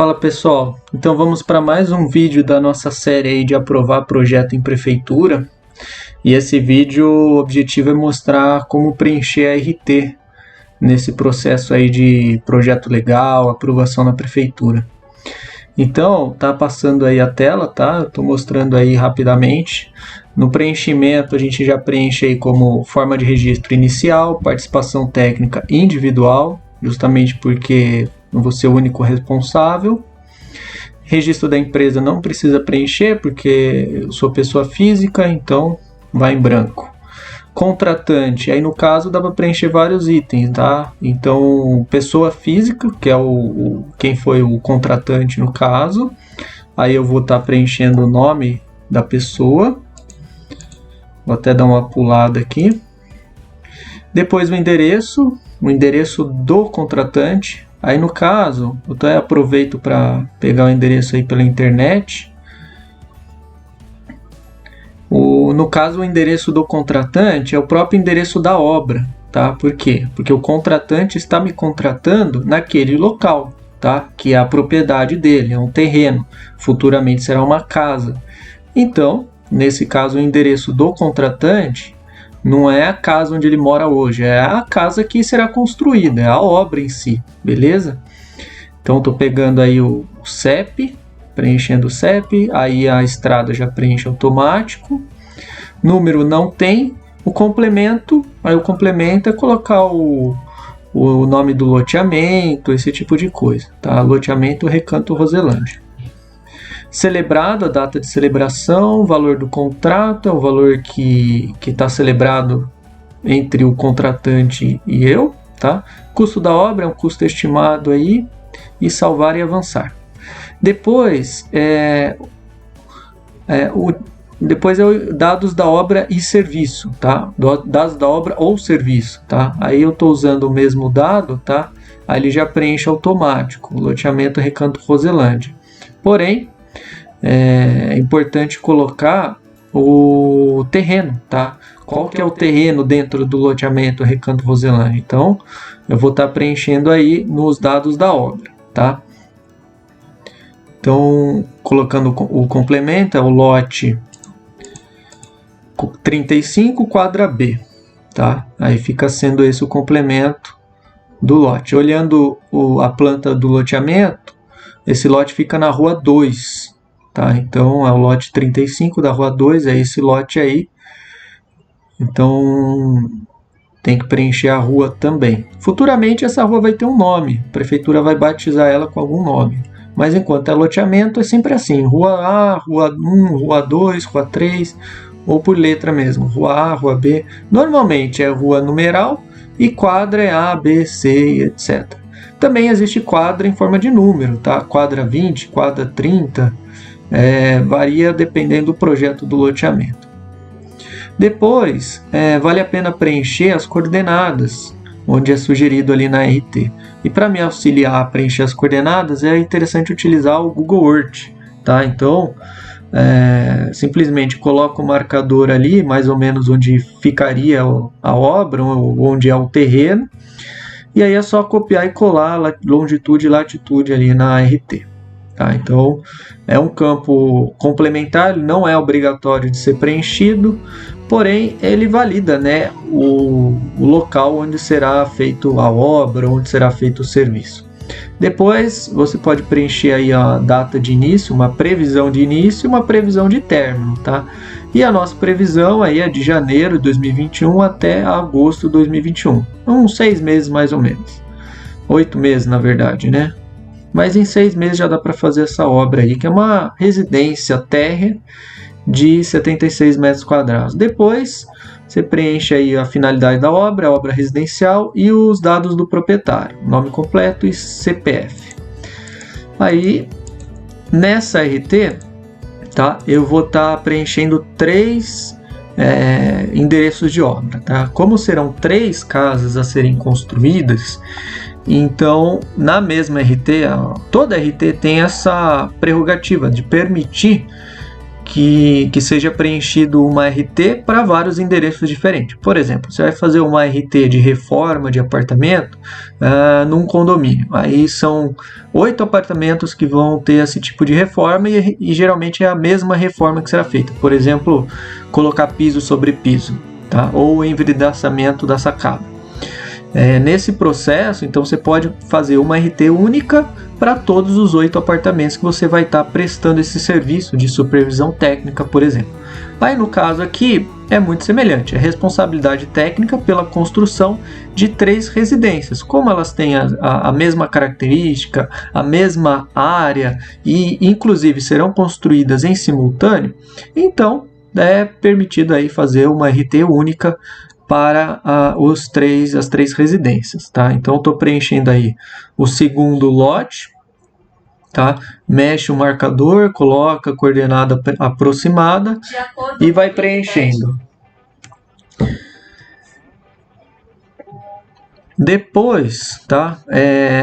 Fala pessoal, então vamos para mais um vídeo da nossa série aí de aprovar projeto em prefeitura. E esse vídeo, o objetivo é mostrar como preencher a RT nesse processo aí de projeto legal, aprovação na prefeitura. Então, tá passando aí a tela, tá? Eu tô mostrando aí rapidamente. No preenchimento, a gente já preenche aí como forma de registro inicial, participação técnica individual, justamente porque não vou ser o único responsável. Registro da empresa não precisa preencher, porque eu sou pessoa física, então vai em branco. Contratante, aí no caso dá para preencher vários itens, tá? Então, pessoa física, que é quem foi o contratante no caso, aí eu vou estar preenchendo o nome da pessoa, vou até dar uma pulada aqui. Depois o endereço do contratante, aí no caso, eu até aproveito para pegar o endereço aí pela internet. No caso, o endereço do contratante é o próprio endereço da obra, tá? Por quê? Porque o contratante está me contratando naquele local, tá? Que é a propriedade dele, é um terreno, futuramente será uma casa. Então, nesse caso, o endereço do contratante não é a casa onde ele mora hoje, é a casa que será construída, é a obra em si, beleza? Então, estou pegando aí o CEP, preenchendo o CEP, aí a estrada já preenche automático. Número não tem, o complemento, aí o complemento é colocar o nome do loteamento, esse tipo de coisa, tá? Loteamento Recanto Roselândia. Celebrado, a data de celebração, o valor do contrato, é o valor que está celebrado entre o contratante e eu, tá? Custo da obra é um custo estimado aí, e salvar e avançar. Depois depois é o dados da obra e serviço, tá? Dados da obra ou serviço, tá? Aí eu estou usando o mesmo dado, tá? Aí ele já preenche automático, loteamento Recanto Roselândia. Porém, é importante colocar o terreno, tá? Qual que é o terreno dentro do loteamento Recanto Roselândia? Então, eu vou estar preenchendo aí nos dados da obra, tá? Então, colocando o complemento, é o lote 35, quadra B, tá? Aí fica sendo esse o complemento do lote. Olhando a planta do loteamento, esse lote fica na rua 2, tá? Então, é o lote 35 da rua 2, é esse lote aí. Então, tem que preencher a rua também. Futuramente, essa rua vai ter um nome, a prefeitura vai batizar ela com algum nome. Mas enquanto é loteamento, é sempre assim, rua A, rua 1, rua 2, rua 3, ou por letra mesmo, rua A, rua B. Normalmente é rua numeral e quadra é A, B, C, etc. Também existe quadra em forma de número, tá? Quadra 20, quadra 30, varia dependendo do projeto do loteamento. Depois, vale a pena preencher as coordenadas, onde é sugerido ali na RT. E para me auxiliar a preencher as coordenadas, é interessante utilizar o Google Earth, tá? Então, simplesmente coloco o marcador ali, mais ou menos onde ficaria a obra, onde é o terreno, e aí é só copiar e colar longitude e latitude ali na RT. Tá? Então, é um campo complementar, ele não é obrigatório de ser preenchido, porém ele valida, né, o local onde será feita a obra, onde será feito o serviço. Depois você pode preencher aí a data de início, uma previsão de início e uma previsão de término, tá? E a nossa previsão aí é de janeiro de 2021 até agosto de 2021, uns 6 meses mais ou menos, 8 meses na verdade, né? Mas em 6 meses já dá para fazer essa obra aí, que é uma residência térrea de 76 metros quadrados. Depois você preenche aí a finalidade da obra, a obra residencial e os dados do proprietário, nome completo e CPF. Aí, nessa RT, tá, eu vou estar preenchendo 3 endereços de obra. Tá? Como serão 3 casas a serem construídas, então, na mesma RT, toda RT tem essa prerrogativa de permitir que seja preenchido uma RT para vários endereços diferentes. Por exemplo, você vai fazer uma RT de reforma de apartamento num condomínio. Aí são 8 apartamentos que vão ter esse tipo de reforma e geralmente é a mesma reforma que será feita. Por exemplo, colocar piso sobre piso, tá? Ou envidraçamento da sacada. Nesse processo, então você pode fazer uma RT única para todos os 8 apartamentos que você vai estar prestando esse serviço de supervisão técnica, por exemplo. Aí no caso aqui é muito semelhante, é responsabilidade técnica pela construção de 3 residências. Como elas têm a mesma característica, a mesma área e inclusive serão construídas em simultâneo, então é permitido aí fazer uma RT única para as 3 residências, tá? Então eu estou preenchendo aí o segundo lote, tá? Mexe o marcador, coloca a coordenada aproximada e vai preenchendo. Depois, tá?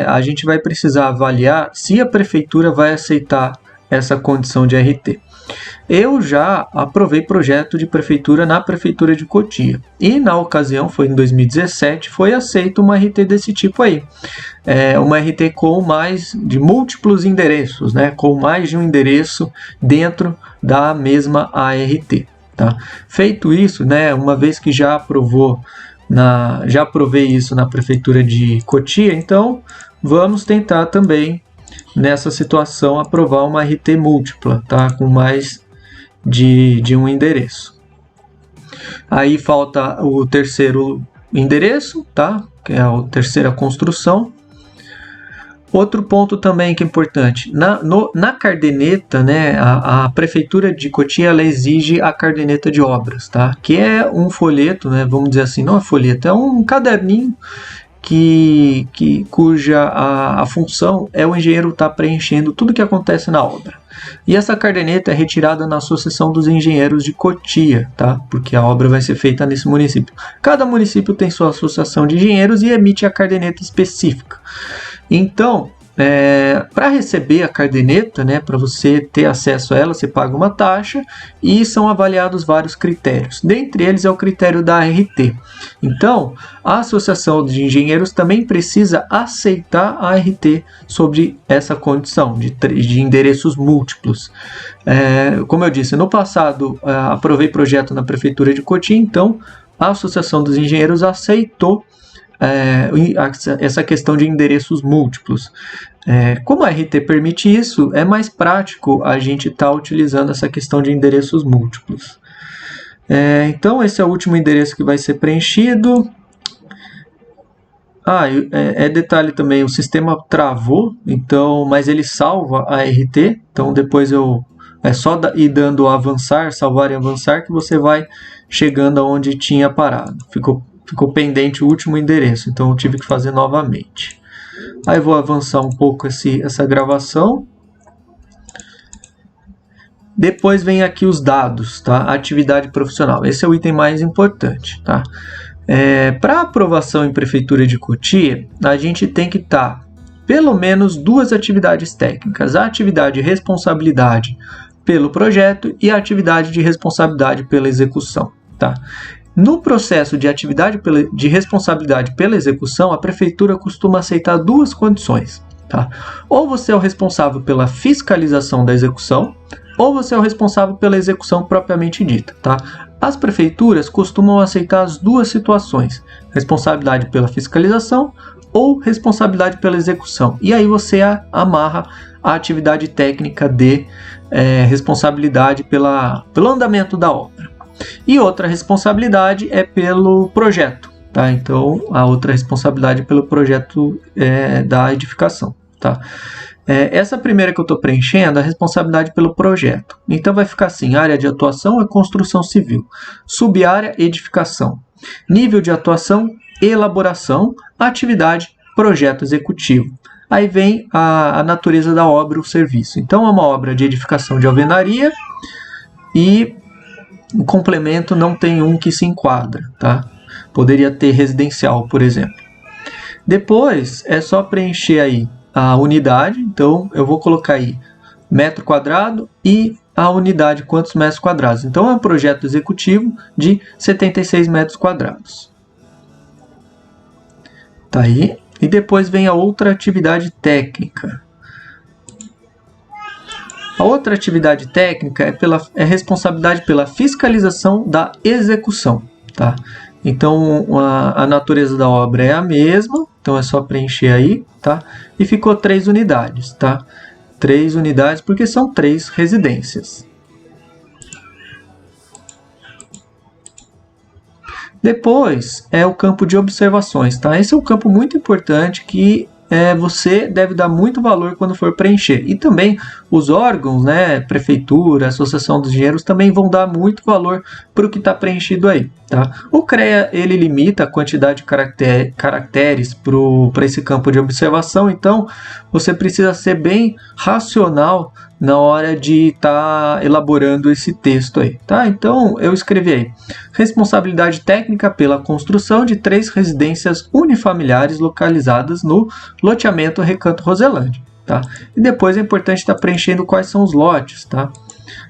A gente vai precisar avaliar se a prefeitura vai aceitar essa condição de RT. Eu já aprovei projeto de prefeitura na prefeitura de Cotia e na ocasião, foi em 2017, foi aceito uma RT desse tipo aí. Uma RT com mais de múltiplos endereços, né? Com mais de um endereço dentro da mesma ART. Tá? Feito isso, né? Uma vez que já aprovei isso na prefeitura de Cotia, então vamos tentar também nessa situação aprovar uma RT múltipla, tá? Com mais de um endereço. Aí falta o terceiro endereço, tá? Que é a terceira construção. Outro ponto também que é importante, na cardeneta, né, a prefeitura de Cotia ela exige a cardeneta de obras, tá? Que é um folheto, né, vamos dizer assim, não é folheto, é um caderninho cuja a função é o engenheiro estar preenchendo tudo que acontece na obra. E essa cardeneta é retirada na Associação dos Engenheiros de Cotia, tá? Porque a obra vai ser feita nesse município. Cada município tem sua associação de engenheiros e emite a cardeneta específica. Então, para receber a cardeneta, né, para você ter acesso a ela, você paga uma taxa e são avaliados vários critérios. Dentre eles é o critério da ART. Então, a Associação de Engenheiros também precisa aceitar a ART sobre essa condição de endereços múltiplos. Como eu disse, no passado aprovei projeto na Prefeitura de Cotia, então a Associação dos Engenheiros aceitou essa questão de endereços múltiplos. Como a RT permite isso, é mais prático a gente estar utilizando essa questão de endereços múltiplos. Então esse é o último endereço que vai ser preenchido. Detalhe também, o sistema travou, então, mas ele salva a RT, então depois é só ir dando avançar, salvar e avançar, que você vai chegando aonde tinha parado. Ficou pendente o último endereço, então eu tive que fazer novamente. Aí vou avançar um pouco essa gravação. Depois vem aqui os dados, tá? Atividade profissional. Esse é o item mais importante, tá? Para aprovação em Prefeitura de Cotia, a gente tem que estar pelo menos 2 atividades técnicas. A atividade de responsabilidade pelo projeto e a atividade de responsabilidade pela execução, tá? No processo de atividade de responsabilidade pela execução, a prefeitura costuma aceitar 2 condições, tá? Ou você é o responsável pela fiscalização da execução, ou você é o responsável pela execução propriamente dita, tá? As prefeituras costumam aceitar as 2 situações, responsabilidade pela fiscalização ou responsabilidade pela execução. E aí você amarra a atividade técnica de responsabilidade pelo andamento da obra. E outra responsabilidade é pelo projeto, tá? Então, a outra responsabilidade é pelo projeto da edificação, tá? Essa primeira que eu estou preenchendo é a responsabilidade pelo projeto. Então, vai ficar assim, área de atuação é construção civil, subárea, edificação, nível de atuação, elaboração, atividade, projeto executivo. Aí vem a natureza da obra, o serviço. Então, é uma obra de edificação de alvenaria e o complemento não tem um que se enquadra, tá? Poderia ter residencial, por exemplo. Depois é só preencher aí a unidade, então eu vou colocar aí metro quadrado e a unidade, quantos metros quadrados. Então, é um projeto executivo de 76 metros quadrados. Tá aí. E depois vem a outra atividade técnica. A outra atividade técnica é responsabilidade pela fiscalização da execução. Tá? Então, a natureza da obra é a mesma, então é só preencher aí. Tá? E ficou 3 unidades. Tá? 3 unidades porque são 3 residências. Depois é o campo de observações, tá? Esse é um campo muito importante que você deve dar muito valor quando for preencher. E também os órgãos, né, prefeitura, associação dos engenheiros, também vão dar muito valor para o que está preenchido aí. Tá? O CREA ele limita a quantidade de caracteres para esse campo de observação, então você precisa ser bem racional na hora de estar elaborando esse texto aí. Tá? Então eu escrevi aí: responsabilidade técnica pela construção de 3 residências unifamiliares localizadas no loteamento Recanto Roselândia. Tá? E depois é importante estar preenchendo quais são os lotes. Tá?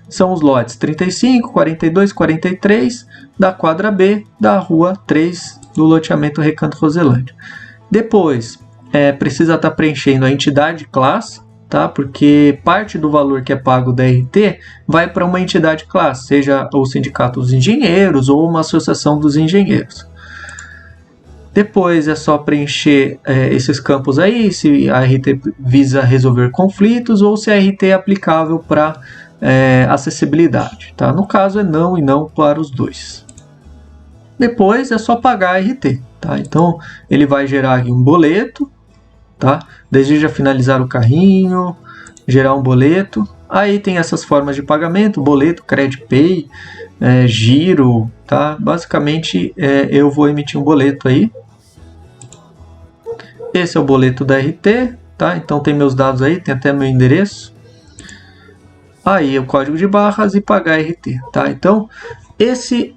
São os lotes 35, 42, 43 da quadra B da rua 3 do loteamento Recanto Roselândia. Depois precisa estar preenchendo a entidade classe, tá? Porque parte do valor que é pago da RT vai para uma entidade classe, seja o sindicato dos engenheiros ou uma associação dos engenheiros. Depois é só preencher esses campos aí, se a RT visa resolver conflitos ou se a RT é aplicável para acessibilidade. Tá? No caso é não e não para os dois. Depois é só pagar a RT. Tá? Então ele vai gerar aqui um boleto. Tá? Deseja finalizar o carrinho, gerar um boleto. Aí tem essas formas de pagamento: boleto, CredPay, giro. Tá? Basicamente eu vou emitir um boleto aí. Esse é o boleto da RT, tá? Então tem meus dados aí, tem até meu endereço. Aí o código de barras e pagar RT, tá? Então esse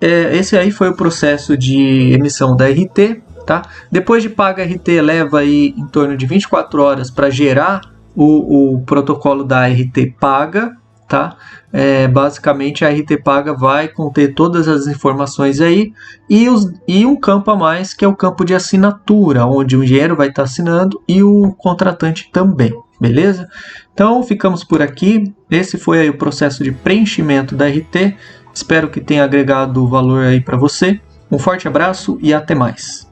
aí foi o processo de emissão da RT, tá? Depois de paga a RT, leva aí em torno de 24 horas para gerar o protocolo da RT paga, tá? Basicamente a RT paga vai conter todas as informações aí e um campo a mais, que é o campo de assinatura, onde o engenheiro vai estar assinando e o contratante também, beleza? Então ficamos por aqui. Esse foi aí o processo de preenchimento da RT. Espero que tenha agregado valor aí para você. Um forte abraço e até mais.